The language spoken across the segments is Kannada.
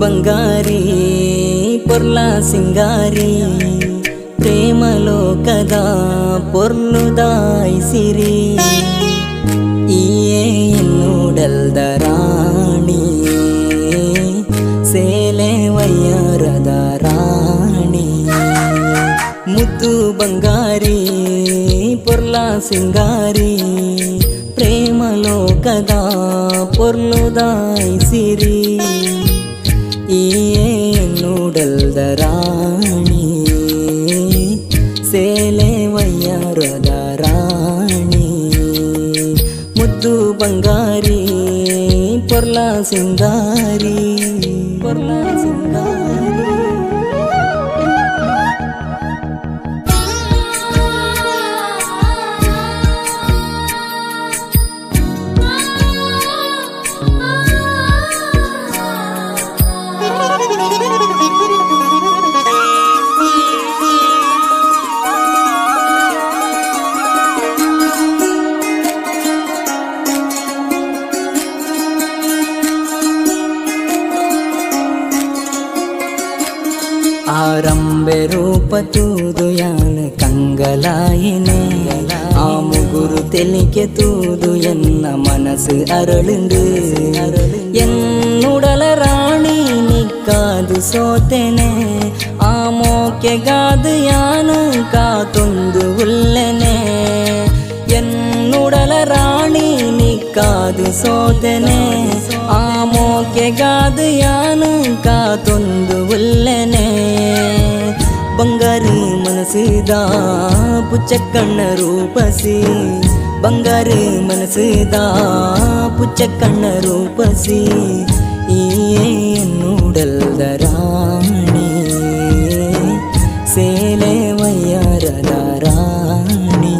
ಬಂಗಾರಿ ಪೊರ್ಲ ಸಿಂಗಾರಿ ಪ್ರೇಮಲೋಕದ ಪೊರ್ಲುದಾಯಿಸಿರಿ ಈಯೇ ಎನ್ನುಡಲ್ದ ರಾಣಿ ಸೇಲೆ ವಯ್ಯಾರದ ರಾಣಿ ಮುದ್ದು ಬಂಗಾರಿ ಪೊರ್ಲ ಸಿಂಗಾರಿ ಪ್ರೇಮಲೋಕದ ಪೊರ್ಲುದಾಯಿಸಿರಿ ಈಯೇ ಎನ್ನುಡಲ್ದ ರಾಣಿ ಸೇಲೆ ವಯ್ಯಾರದ ರಾಣಿ ಮುದ್ದು ಬಂಗಾರಿ ಪೊರ್ಲ ಸಿಂಗಾರಿ ಪೊರ್ಲ ಸಿಂಗಾರಿ ಆರಂಭೆ ರೂಪ ತೂದು ಯಾನ ಕಂಗಲಾಯಿನೇ ಆ ಮುಗುರು ತೆಲಿಕೆ ತೂದು ಎನ್ನ ಮನಸ್ಸು ಅರಳುಂಡು ಎನ್ನುಡಲ ರಾಣಿ ನಿಕ್ಕಾದು ಸೋತೆನೆ ಆ ಮೋಕೆಗಾದು ಯಾನು ಕಾತೊಂದು ಉಲ್ಲೆನೆ ಎನ್ನುಡಲ ರಾಣಿ ನಿಕ್ಕಾದು ಸೋತೆನೆ ಆ ಮೋಕೆಗಾದು ಯಾನು ಕಾತೊಂದು ಉಲ್ಲೆನೆ ಬಂಗಾರಿ ಮನಸ್ಸಿದ ಪುಚ್ಚಕ್ಕಣ್ಣ ರೂಪಸಿ ಬಂಗಾರಿ ಮನಸ್ಸಿದ ಪುಚ್ಚಕ್ಕಣ್ಣ ರೂಪಸಿ ಈಯೇ ಎನ್ನುಡಲ್ದ ರಾಣಿ ಸೇಲೆ ವಯ್ಯಾರದ ರಾಣಿ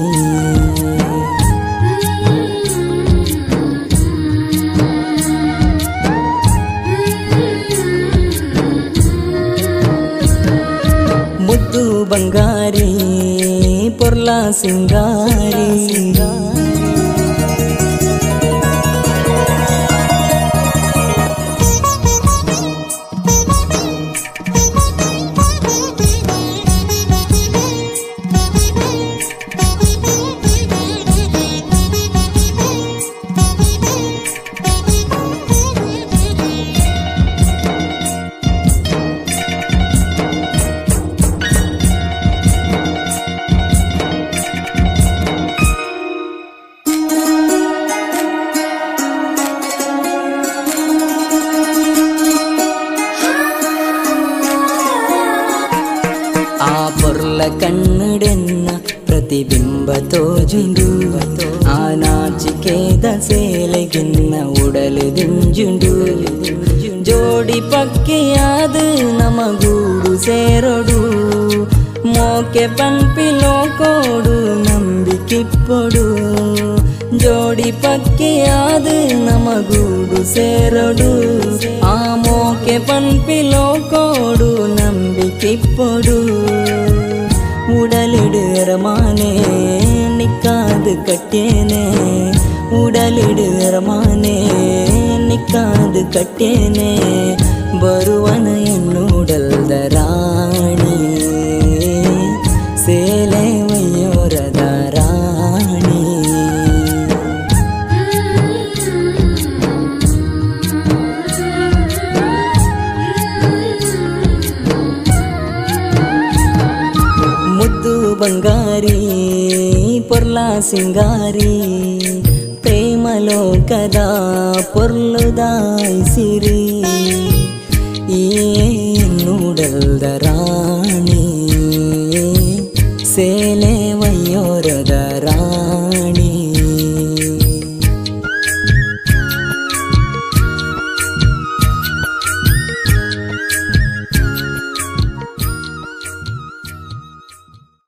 ಮುದ್ದು ಬಂಗಾರಿ ಪೊರ್ಲ ಸಿಂಗಾರಿ ಆ ಪೊರ್ಲ ಕಣ್ಣುಡೆನ್ನ ಪ್ರತಿಬಿಂಬ ತೋಜುಂಡು ಆ ನಾಚಿಕೆದ ಸೇಲೆಗಿನ್ನ ಉಡಲು ದಿಂಜುಂಡು ಜೋಡಿ ಪಕ್ಕಿಯಾದ ನಮಗೂಡು ಸೇರೊಡು ಮೋಕೆ ಪಂಪಿಲೋ ಕೋಡು ನಂಬಿಕಿಪ್ಪೊಡು ಜೋಡಿ ಪಕ್ಕಿಯಾದ ನಮಗೂಡು ಸೇರೊಡು ಆ ಮೋಕೆ ಪಂಪಿಲೋ ಕೋಡು ನಂಬಿಕಿಪ್ಪೊಡು ಉಡಲಿಡು ಅರಮಾನೆ ನಿಕ್ಕಾದು ಕಟ್ಟೇನೆ ಉಡಲಿಡು ಅರಮಾನೆ ನಿಕ್ಕಾದು ಕಟ್ಟೇನೆ ಬರುವನ ಎನ್ನುಡಲ್ದ ರಾಣಿ ಸೇಲೆ ವಯ್ಯೋರದ ರಾಣಿ ಮುದ್ದು ಬಂಗಾರಿ ಪೊರ್ಲ ಸಿಂಗಾರಿ ಪ್ರೇಮಲೋಕದ ಪೊರ್ಲುದಾಯಿಸಿರಿ ಈಯೇ ಎನ್ನುಡಲ್ದ ರಾಣಿ ಸೇಲೆ ವಯ್ಯೋರದ